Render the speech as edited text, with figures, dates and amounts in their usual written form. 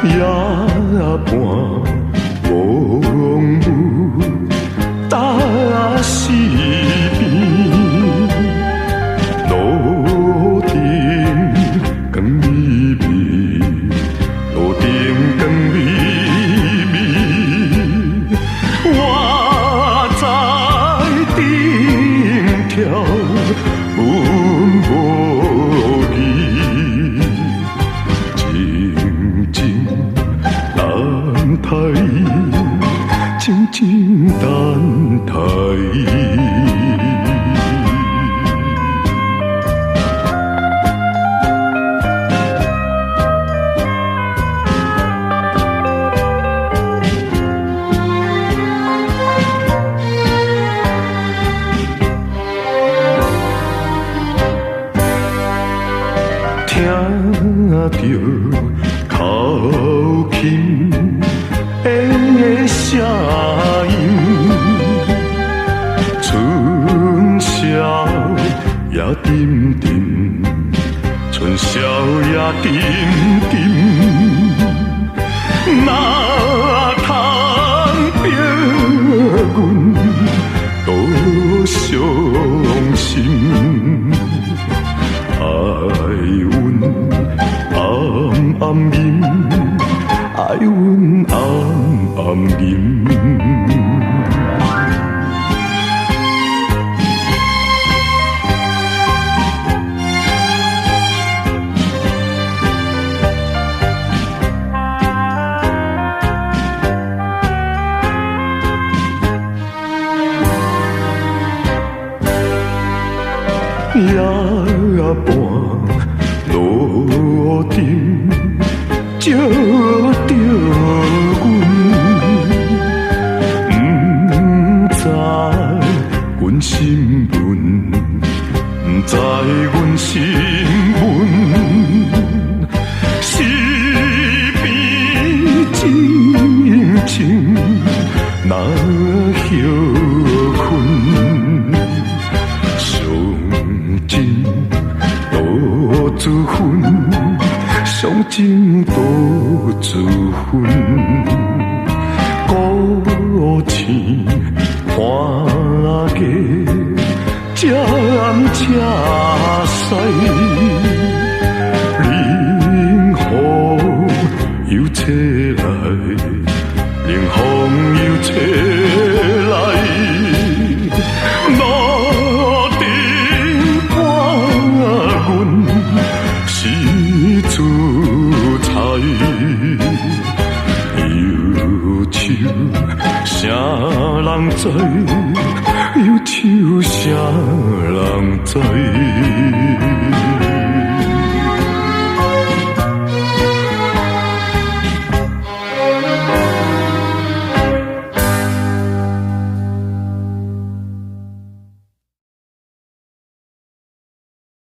夜半无雾，搭四边，路灯光微微，路灯光微微，我在顶跳阮无意，静静等待，静静等待。听着口琴的声音，春宵也沉沉，春宵也沉沉，哪通逼阮多伤心？爱阮暗暗吟，爱阮暗暗吟。夜半路灯照着阮，不知阮身份，不知阮身份，是边静静那休困。情多自分，伤情多自分，孤星看价，渐渐逝，冷风又吹来，冷风又吹来。是自在，忧愁啥人知？